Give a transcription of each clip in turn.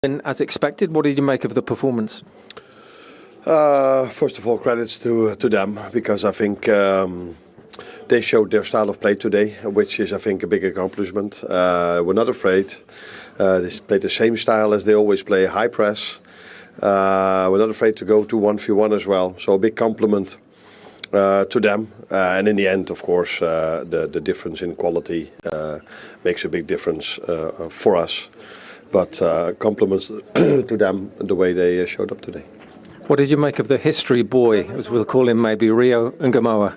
as expected. What did you make of the performance? First of all, credits to them, because I think they showed their style of play today, which is, I think, a big accomplishment. We're not afraid. They played the same style as they always play, high press. We're not afraid to go to 1v1 as well. So a big compliment to them. And in the end, of course, the difference in quality makes a big difference for us. But compliments to them the way they showed up today. What did you make of the history boy, as we'll call him maybe, Rio Ngamoa,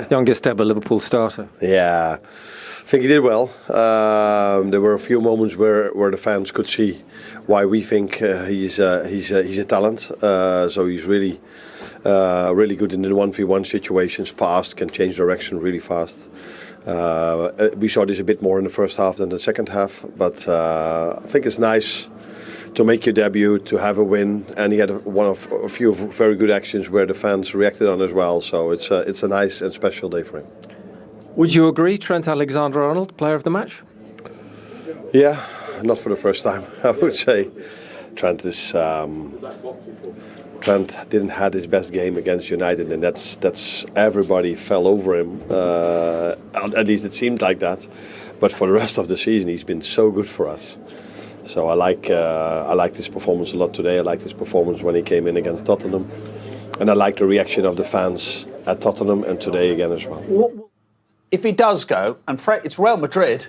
youngest ever Liverpool starter? Yeah, I think he did well. There were a few moments where the fans could see why we think he's a talent. So he's really good in the 1v1 situations, fast, can change direction really fast. We saw this a bit more in the first half than the second half, but I think it's nice to make your debut, to have a win, and he had a few very good actions where the fans reacted on as well. So it's a nice and special day for him. Would you agree, Trent Alexander-Arnold, player of the match? Yeah, not for the first time, I would say. Trent didn't have his best game against United, and that's everybody fell over him. At least it seemed like that. But for the rest of the season, he's been so good for us. So I like his performance a lot today. I liked his performance when he came in against Tottenham, and I like the reaction of the fans at Tottenham and today again as well. If he does go, and it's Real Madrid,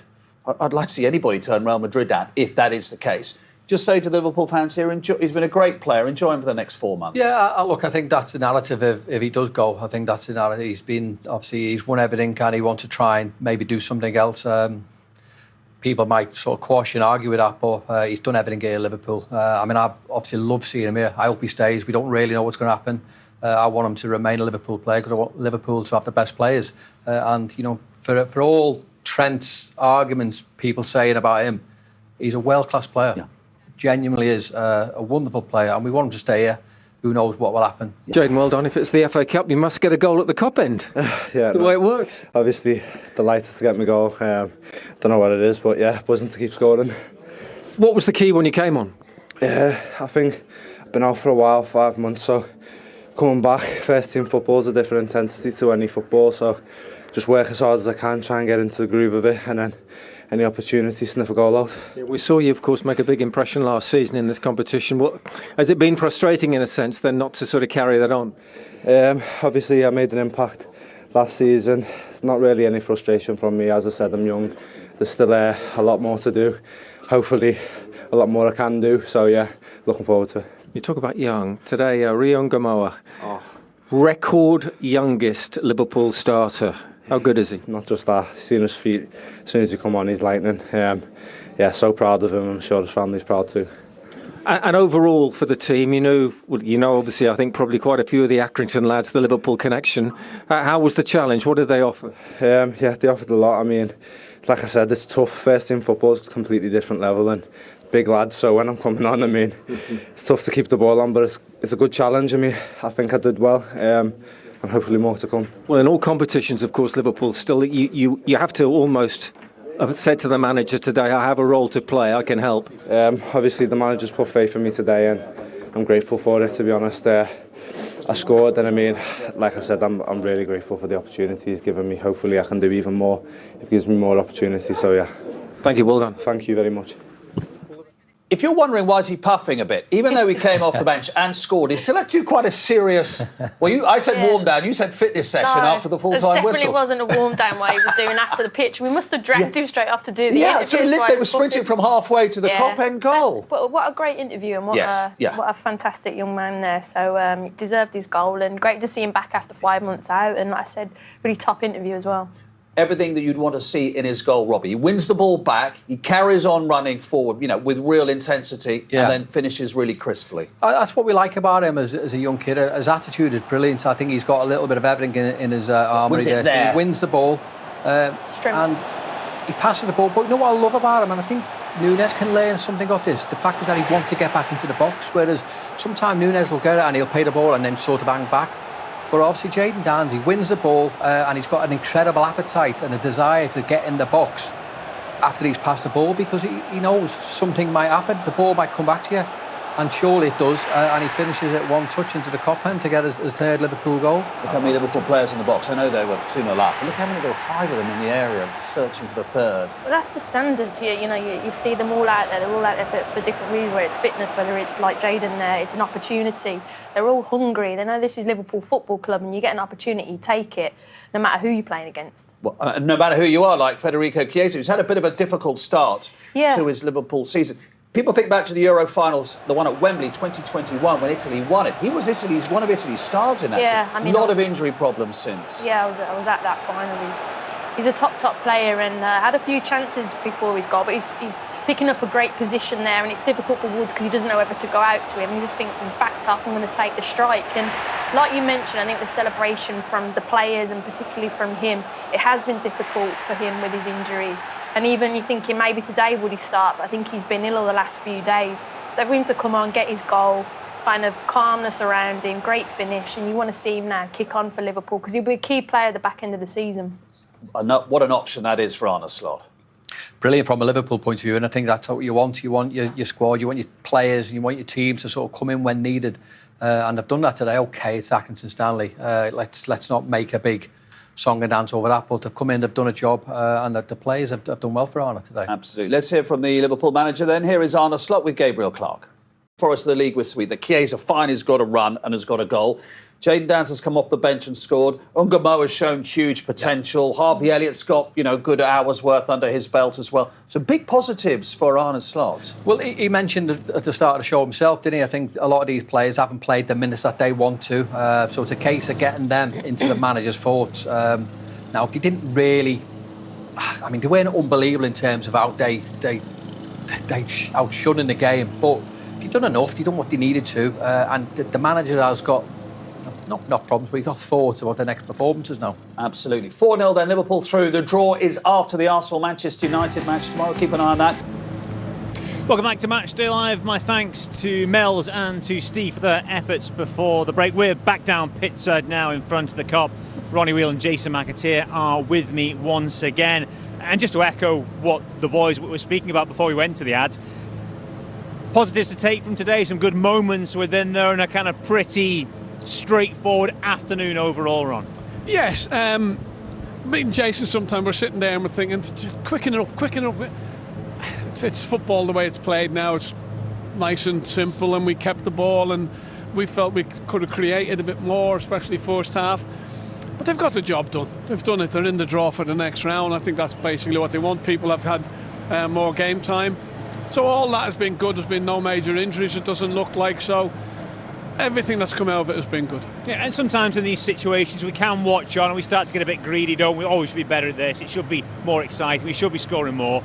I'd like to see anybody turn Real Madrid down if that is the case. Just say to the Liverpool fans here, he's been a great player. Enjoy him for the next 4 months. Yeah, look, I think that's the narrative. If he does go, I think that's the narrative. He's won everything, and he wants to try and maybe do something else. People might sort of quash and argue with that, but he's done everything here at Liverpool. I obviously love seeing him here. I hope he stays. We don't really know what's going to happen. I want him to remain a Liverpool player because I want Liverpool to have the best players. And for all Trent's arguments, people saying about him, he's a world-class player. Yeah. Genuinely is a wonderful player, and we want him to stay here. Who knows what will happen? Jayden, well done. If it's the FA Cup, you must get a goal at the Cup end. Yeah, the way it works. Obviously, delighted to get my goal. Don't know what it is, but yeah, buzzing to keep scoring. What was the key when you came on? I think I've been out for a while, 5 months, so coming back, first team football is a different intensity to any football, so just work as hard as I can, try and get into the groove of it, and then any opportunity, sniff a goal out. Yeah, we saw you, of course, make a big impression last season in this competition. Has it been frustrating in a sense then not to sort of carry that on? Obviously, I made an impact last season. It's not really any frustration from me. As I said, I'm young. There's still a lot more to do. Hopefully, a lot more I can do. So yeah, looking forward to it. You talk about young. Today, Rio Ngamoa, record youngest Liverpool starter. How good is he? Not just that, seeing his feet, as soon as he come on, he's lightning. Yeah, so proud of him. I'm sure his family's proud too. And overall for the team, you know, obviously, I think probably quite a few of the Accrington lads, the Liverpool connection. How was the challenge? What did they offer? Yeah, they offered a lot. I mean, like I said, it's tough. First team football is a completely different level and big lads. So when I'm coming on, it's tough to keep the ball on, but it's a good challenge. I think I did well. And hopefully more to come. Well, in all competitions, of course, Liverpool still, you have to almost have said to the manager today, I have a role to play, I can help. Obviously, the manager's put faith in me today, and I'm grateful for it, to be honest. I scored, and like I said, I'm really grateful for the opportunity he's given me. Hopefully, I can do even more. It gives me more opportunity, so yeah. Thank you, well done. Thank you very much. If you're wondering why is he puffing a bit, even though he came off the bench and scored, he still had to do quite a serious... Well, I said warm down, you said fitness session after the full-time whistle. It definitely wasn't a warm down what he was doing after the pitch. We must have dragged him straight off to do the interview. So they were sprinting from halfway to the Cop-End goal. But what a great interview and what a fantastic young man there. So he deserved his goal, and great to see him back after 5 months out. And like I said, really top interview as well. Everything that you'd want to see in his goal, Robbie. He wins the ball back, he carries on running forward, with real intensity, and then finishes really crisply. That's what we like about him as a young kid. His attitude is brilliant. I think he's got a little bit of everything in his armoury there. He wins the ball, and he passes the ball. But you know what I love about him, and I think Nunes can learn something off this. The fact is that he wants to get back into the box, whereas sometimes Nunes will get it and he'll pay the ball and then sort of hang back. But obviously Jayden Downs, he wins the ball and he's got an incredible appetite and a desire to get in the box. after he's passed the ball, because he knows something might happen. The ball might come back to you, and surely it does. And he finishes it one touch into the cop end to get his third Liverpool goal. Look how many Liverpool players in the box. I know they were 2-0 up, but look how many, there were 5 of them in the area searching for the third. Well, that's the standard here. You see them all out there. They're all out there for different reasons, whether it's fitness, whether it's like Jayden there, it's an opportunity. They're all hungry. They know this is Liverpool Football Club, and you get an opportunity, take it, no matter who you're playing against. Well, no matter who you are, like Federico Chiesa, who's had a bit of a difficult start to his Liverpool season. People think back to the Euro finals, the one at Wembley 2021 when Italy won it. He was one of Italy's stars in that team. I mean, a lot of injury problems since. Yeah, I was at that final. He's a top player and had a few chances before his goal, but he's picking up a great position there, and it's difficult for Woods because he doesn't know whether to go out to him. You just think he's backed off, I'm going to take the strike. And like you mentioned, I think the celebration from the players and particularly from him, it has been difficult for him with his injuries. And even you're thinking maybe today would he start, but I think he's been ill the last few days. So for him to come on, get his goal, kind of calmness around him, great finish, and you want to see him now kick on for Liverpool because he'll be a key player at the back end of the season. What an option that is for Arne Slot. Brilliant from a Liverpool point of view, and I think that's what you want. You want your squad, you want your players, you want your team to sort of come in when needed. And they've done that today. OK, it's Accrington Stanley. Let's not make a big song and dance over that, but they've come in, they've done a job, and the players have done well for Arne today. Absolutely. Let's hear from the Liverpool manager then. Here is Arne Slot with Gabriel Clark. For us, the league this week, the Chiesa fine has got a run and has got a goal. Jayden Dance has come off the bench and scored. Ungamo has shown huge potential. Harvey Elliott's got, good hours worth under his belt as well. So big positives for Arne Slot. Well, he mentioned at the start of the show himself, didn't he? I think a lot of these players haven't played the minutes that they want to. So it's a case of getting them into the manager's thoughts. Now, he didn't really... I mean, they weren't unbelievable in terms of how they outshunning the game, but they've done enough. They've done what they needed to. And the manager has got... Not problems, but you've got thoughts about their next performances now. Absolutely. 4-0 then, Liverpool through. The draw is after the Arsenal-Manchester United match tomorrow. Keep an eye on that. Welcome back to Matchday Live. My thanks to Mel's and to Steve for their efforts before the break. We're back down pitch side now in front of the Kop. Ronnie Wheel and Jason McAteer are with me once again. And just to echo what the boys were speaking about before we went to the ads, positives to take from today, some good moments within there and a kind of pretty straightforward afternoon overall, Ron. Yes, me and Jason sometimes we're sitting there and we're thinking, quicken it up. It's football the way it's played now. It's nice and simple, and we kept the ball, and we felt we could have created a bit more, especially first half. But they've got the job done. They've done it. They're in the draw for the next round. I think that's basically what they want. People have had more game time. So all that has been good. There's been no major injuries, it doesn't look like. So everything that's come out of it has been good. Yeah, and sometimes in these situations we can watch on and we start to get a bit greedy, don't we? Always be better at this. It should be more exciting. We should be scoring more.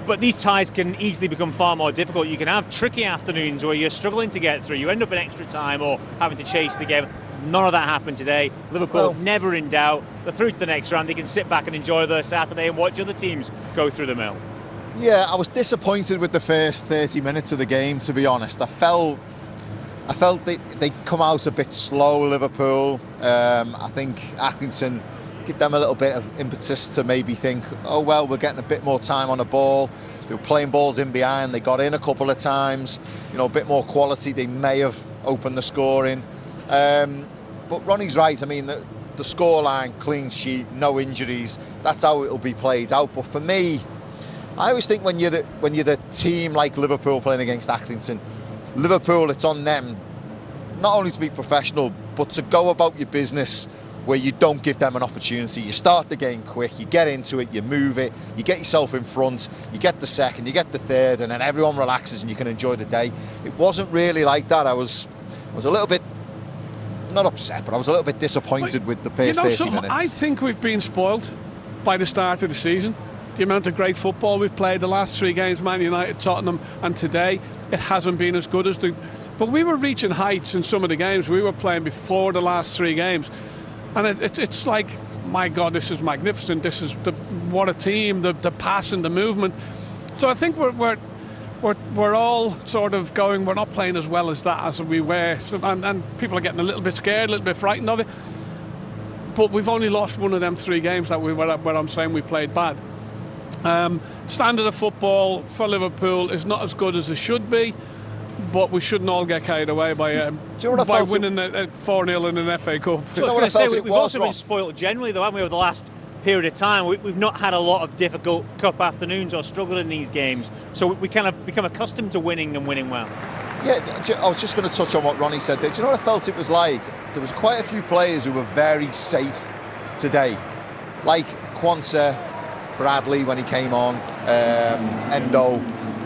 But these ties can easily become far more difficult. You can have tricky afternoons where you're struggling to get through. You end up in extra time or having to chase the game. None of that happened today. Liverpool never in doubt. They're through to the next round. They can sit back and enjoy their Saturday and watch other teams go through the mill. Yeah, I was disappointed with the first 30 minutes of the game, to be honest. I felt they come out a bit slow, Liverpool. I think Accrington give them a little bit of impetus to maybe think, oh, well, we're getting a bit more time on the ball. They were playing balls in behind. They got in a couple of times. A bit more quality. They may have opened the scoring. But Ronnie's right. I mean, the scoreline, clean sheet, no injuries. That's how it'll be played out. But for me, I always think when you're the team like Liverpool playing against Accrington, Liverpool, it's on them not only to be professional, but to go about your business where you don't give them an opportunity. You start the game quick, you get into it, you move it, you get yourself in front, you get the second, you get the third, and then everyone relaxes and you can enjoy the day. It wasn't really like that. I was a little bit, not upset, but I was a little bit disappointed with the first 30 minutes. I think we've been spoiled by the start of the season. The amount of great football we've played the last 3 games, Man United, Tottenham, and today, it hasn't been as good as but we were reaching heights in some of the games we were playing before the last 3 games. And it's like, my God, this is magnificent. This is what a team, the pass and the movement. So I think we're all sort of going, we're not playing as well as that as we were. So, and people are getting a little bit scared, a little bit frightened of it. But we've only lost one of them 3 games that where I'm saying we played bad. Standard of football for Liverpool is not as good as it should be, but we shouldn't all get carried away by winning 4-0 in an FA Cup. So I was going to say, we've also been spoilt generally, though, haven't we, over the last period of time? We've not had a lot of difficult cup afternoons or struggled in these games, so we kind of become accustomed to winning and winning well. Yeah, I was just going to touch on what Ronnie said there. Do you know what I felt it was like? There was quite a few players who were very safe today, like Quansah, Bradley when he came on, Endo.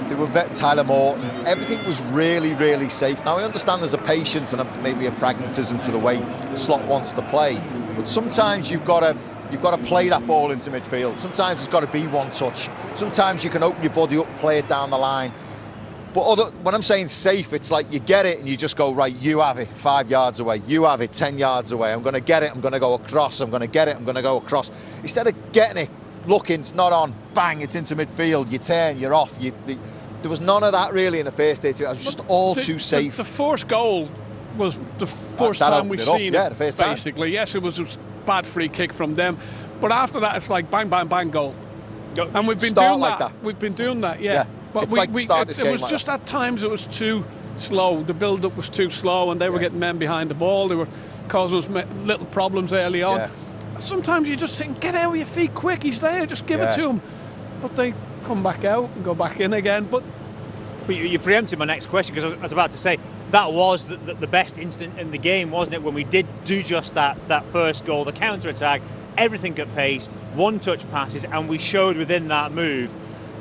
They were Tyler Morton. Everything was really, really safe. Now I understand there's a patience and maybe a pragmatism to the way Slot wants to play, but sometimes you've got to play that ball into midfield. Sometimes it's got to be one touch. Sometimes you can open your body up, play it down the line. But when I'm saying safe, it's like you get it and you just go, right, you have it 5 yards away, you have it 10 yards away, I'm going to get it, I'm going to go across, I'm going to get it, I'm going to go across. Instead of getting it, looking, it's not on, bang, it's into midfield, you turn, you're off. There was none of that really in the first 80. It was just all too safe. The first goal was the first time we've seen it, the first time. Basically. Yes, it was a bad free kick from them. But after that, it's like bang, bang, bang, goal. And we've been doing like that. We've been doing that, yeah. But it's it was just at times it was too slow. The build-up was too slow, and they were getting men behind the ball. They were causing us little problems early on. Yeah. Sometimes you just think, get out of your feet quick, he's there, just give it to him. But they come back out and go back in again. But you preempted my next question, because I was about to say that was the best instant in the game, wasn't it? When we did do just that first goal, the counter-attack, everything at pace, one-touch passes, and we showed within that move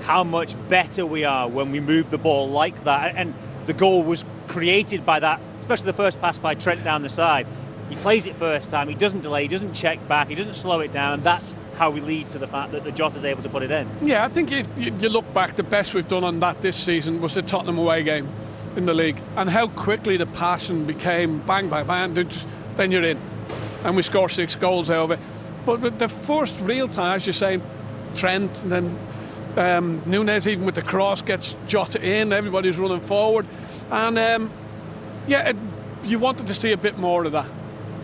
how much better we are when we move the ball like that. And the goal was created by that, especially the first pass by Trent down the side. He plays it first time, he doesn't delay, he doesn't check back, he doesn't slow it down, and that's how we lead to the fact that the Jota's able to put it in. Yeah, I think if you look back, the best we've done on that this season was the Tottenham away game in the league, and how quickly the passing became bang, bang, bang, then you're in. And we score 6 goals out of it. But the first real time, as you're saying, Trent, and then Núñez, even with the cross, gets Jota in, everybody's running forward. And you wanted to see a bit more of that.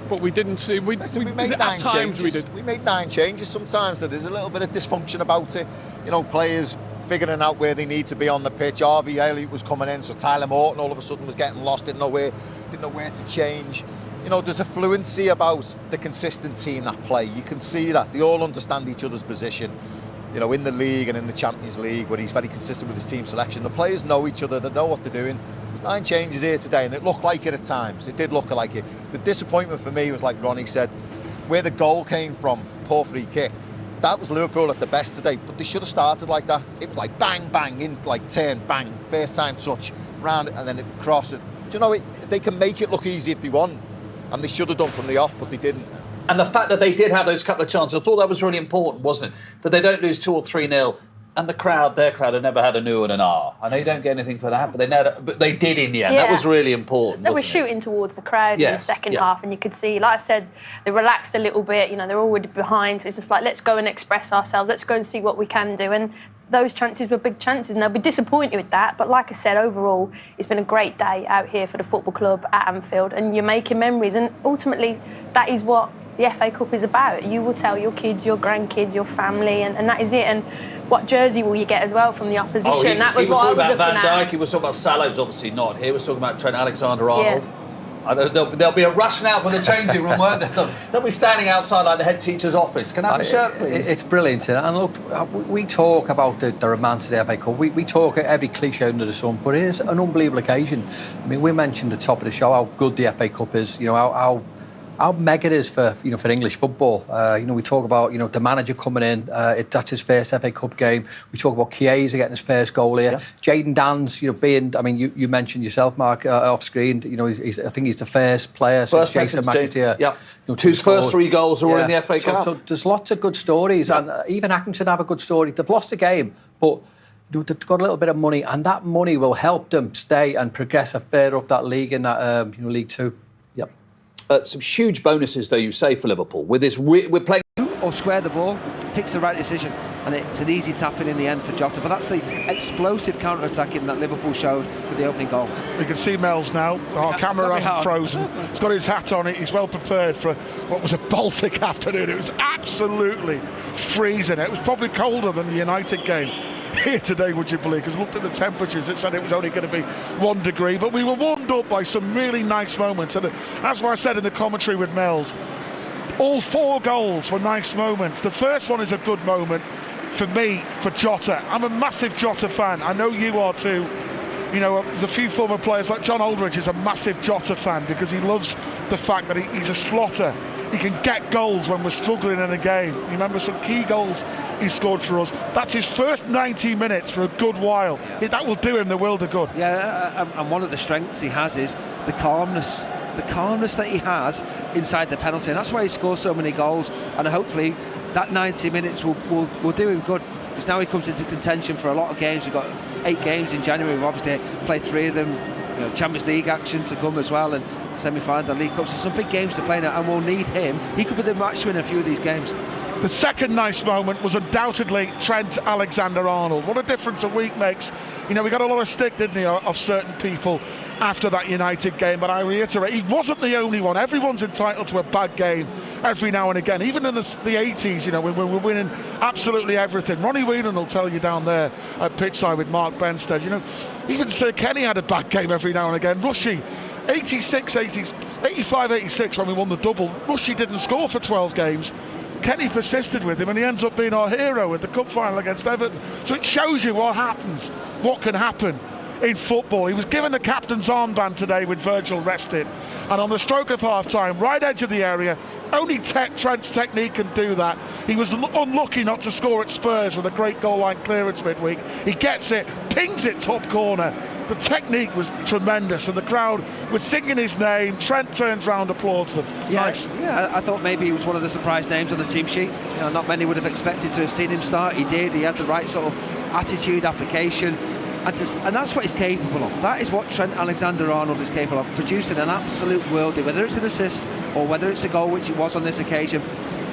But we didn't see. We made 9 changes. We made 9 changes. Sometimes there's a little bit of dysfunction about it. You know, players figuring out where they need to be on the pitch. Harvey Elliott was coming in, so Tyler Morton all of a sudden was getting lost. Didn't know where to change. You know, there's a fluency about the consistent team that play. You can see that they all understand each other's position. You know, in the league and in the Champions League, where he's very consistent with his team selection. The players know each other. They know what they're doing. 9 changes here today, and it looked like it at times. It did look like it. The disappointment for me was, like Ronnie said, where the goal came from, poor free kick. That was Liverpool at the best today, but they should have started like that. It was like bang, bang, in, like turn, bang, first time touch, round it, and then it cross it. Do you know, they can make it look easy if they want, and they should have done from the off, but they didn't. And the fact that they did have those couple of chances, I thought that was really important, wasn't it? That they don't lose 2 or 3-0. And their crowd had never had a new and an R. I know you don't get anything for that, but they did in the end. Yeah. That was really important. They were shooting towards the crowd in the second half, and you could see, like I said, they relaxed a little bit. You know, they're already behind, so it's just like, let's go and express ourselves. Let's go and see what we can do. And those chances were big chances, and they'll be disappointed with that. But like I said, overall, it's been a great day out here for the football club at Anfield, and you're making memories. And ultimately, that is what the FA Cup is about. You will tell your kids, your grandkids, your family, and that is it. And what jersey will you get as well from the opposition? That was what I was looking at. Van Dijk, he was talking about Salah, who's obviously not here. He was talking about Trent Alexander-Arnold. Yeah. I know there'll be a rush now from the changing room, won't there? They'll be standing outside like the head teacher's office. Can I have a shirt, please? It's brilliant. And look, we talk about the romance of the FA Cup. We talk every cliche under the sun, but it is an unbelievable occasion. I mean, we mentioned at the top of the show how good the FA Cup is, you know, how mega it is for English football. We talk about the manager coming in. That's his first FA Cup game. We talk about Chiesa getting his first goal here. Yeah. Jayden Danns, being. I mean, you mentioned yourself, Mark, off screen. I think he's the first player since Jason McAteer. Yeah. His first 3 goals are all in the FA Cup. So there's lots of good stories, and even Accrington have a good story. They've lost a game, but they've got a little bit of money, and that money will help them stay and progress further up that league in that League 2. Some huge bonuses, though, you say, for Liverpool. With this, we're playing... Or square the ball, picks the right decision. and it's an easy tap-in the end for Jota. But that's the explosive counter-attacking that Liverpool showed for the opening goal. We can see Mel's now. Our camera hasn't frozen. He's got his hat on. He's well prepared for what was a Baltic afternoon. It was absolutely freezing. It was probably colder than the United game here today, would you believe? Because I looked at the temperatures, it said it was only going to be 1 degree, but we were warmed up by some really nice moments. And as I said in the commentary with Mel's, all 4 goals were nice moments. The first one is a good moment for me, for Jota. I'm a massive Jota fan. I know you are too. You know, there's a few former players like John Aldridge is a massive Jota fan because he loves the fact that he's a slotter. He can get goals when we're struggling in a game. You remember some key goals he scored for us. That's his first 90 minutes for a good while. That will do him the world of good. Yeah, and one of the strengths he has is the calmness. The calmness that he has inside the penalty, and that's why he scores so many goals. And hopefully that 90 minutes will do him good, because now he comes into contention for a lot of games. We've got 8 games in January. We've obviously played 3 of them. You know, Champions League action to come as well, and semi-final, League Cups. So some big games to play now, and we'll need him. He could be the match winner in a few of these games. The second nice moment was undoubtedly Trent Alexander-Arnold. What a difference a week makes. You know, we got a lot of stick, didn't he, of certain people after that United game, but I reiterate, he wasn't the only one. Everyone's entitled to a bad game every now and again. Even in the 80s, you know, when we were winning absolutely everything. Ronnie Whelan will tell you down there at pitchside with Mark Benstead, you know, even Sir Kenny had a bad game every now and again. Rushy, 85, 86 when we won the double, Rushy didn't score for 12 games. Kenny persisted with him, and he ends up being our hero at the cup final against Everton. So it shows you what happens, what can happen in football. He was given the captain's armband today with Virgil rested, and on the stroke of half-time, right edge of the area, only Trent's technique can do that. He was unlucky not to score at Spurs with a great goal line clearance midweek. He gets it, pings it top corner. The technique was tremendous, and the crowd was singing his name. Trent turns round, applauds them. Yeah, nice. Yeah, I thought maybe he was one of the surprise names on the team sheet. You know, not many would have expected to have seen him start. He did. He had the right sort of attitude, application, and that's what he's capable of. That is what Trent Alexander-Arnold is capable of, producing an absolute worldie, whether it's an assist or whether it's a goal, which it was on this occasion.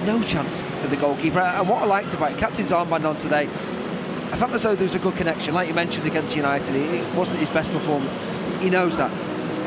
No chance for the goalkeeper. And what I liked about it, captain's armband on today, I felt as though there was a good connection. Like you mentioned against United, it wasn't his best performance. He knows that.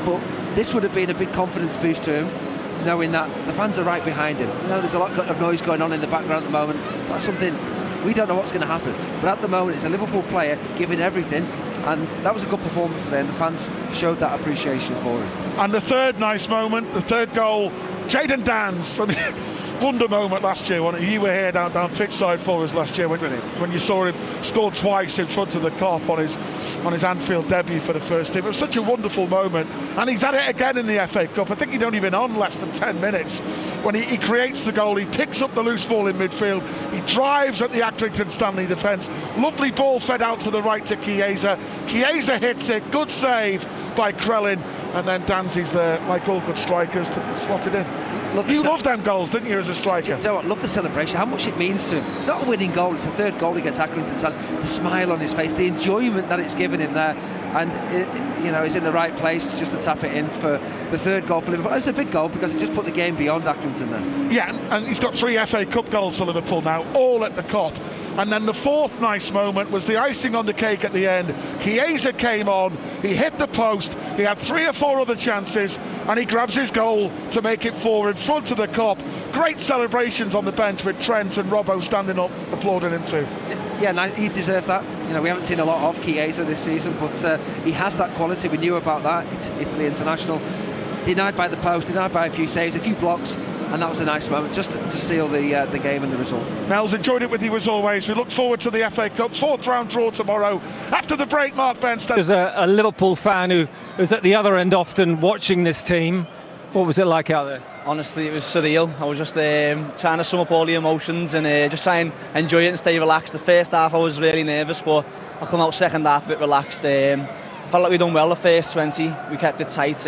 But this would have been a big confidence boost to him, knowing that the fans are right behind him. You know, there's a lot of noise going on in the background at the moment. That's something we don't know what's going to happen. But at the moment, it's a Liverpool player giving everything. And that was a good performance today, and the fans showed that appreciation for him. And the third nice moment, the third goal, Jayden Danns. I mean, wonder moment last year, wasn't it? You were here down pitchside for us last year when you saw him score twice in front of the Kop on his Anfield debut for the first team. It was such a wonderful moment, and he's had it again in the FA Cup. I think he'd only been on less than 10 minutes when he creates the goal. He picks up the loose ball in midfield, he drives at the Accrington Stanley defence, lovely ball fed out to the right to Chiesa. Chiesa hits it, good save by Krellin, and then Danzy's there, like all good strikers, to slot it in. You loved them goals, didn't you, as a striker? You know what, love the celebration, how much it means to him. It's not a winning goal, it's the third goal against Accrington. The smile on his face, the enjoyment that it's given him there, and you know, he's in the right place just to tap it in for the third goal for Liverpool. It's a big goal because it just put the game beyond Accrington there. Yeah, and he's got 3 FA Cup goals for Liverpool now, all at the Kop. And then the fourth nice moment was the icing on the cake at the end. Chiesa came on, he hit the post, he had 3 or 4 other chances, and he grabs his goal to make it 4 in front of the Kop. Great celebrations on the bench with Trent and Robbo standing up applauding him too. Yeah, he deserved that. You know, we haven't seen a lot of Chiesa this season, but he has that quality. We knew about that. It's Italy international. Denied by the post, denied by a few saves, a few blocks, and that was a nice moment just to seal the game and the result. Mel's enjoyed it with you as always. We look forward to the FA Cup 4th round draw tomorrow. After the break, Mark Benstead. As a Liverpool fan who was at the other end often watching this team, what was it like out there? Honestly, it was surreal. I was just trying to sum up all the emotions and just try and enjoy it and stay relaxed. The first half I was really nervous, but I come out second half a bit relaxed. I felt like we done well the first 20. We kept it tight.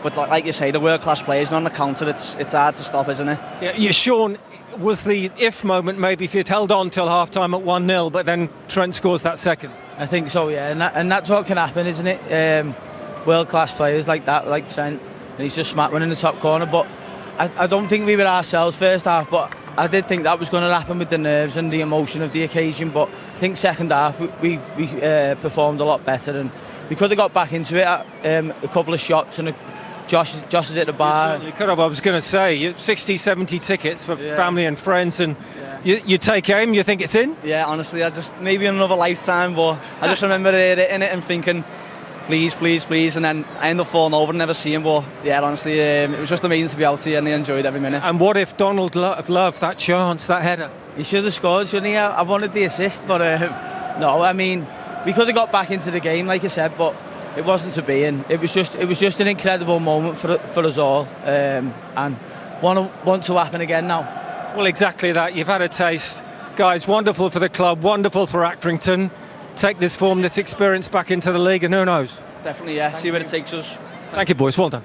But like you say, the world-class players, and on the counter, it's hard to stop, isn't it? Yeah, Sean, was the if moment maybe if you'd held on till half-time at 1-0, but then Trent scores that second? I think so, yeah, and that's what can happen, isn't it? World-class players like that, like Trent, and he's just smack one in the top corner. But I don't think we were ourselves first half, but I did think that was going to happen with the nerves and the emotion of the occasion, but I think second half we performed a lot better, and we could have got back into it at a couple of shots, and Josh is at the bar. You certainly could have. I was going to say 60, 70 tickets for family and friends, and you take aim, you think it's in? Yeah, honestly, I just maybe in another lifetime, but I just remember hitting it and thinking, please, please, please, and then I end up falling over and never see him. But yeah, honestly, it was just amazing to be out here, and I enjoyed every minute. And what if Donald loved that chance, that header? He should have scored, shouldn't he? I wanted the assist, but no, I mean, we could have got back into the game, like I said, but it wasn't to be, and it was just an incredible moment for us all, and want to happen again now. Well, exactly that. You've had a taste. Guys, wonderful for the club, wonderful for Accrington. Take this form, this experience back into the league, and who knows? Definitely, yeah. See where it takes us. Thank you, boys. Well done.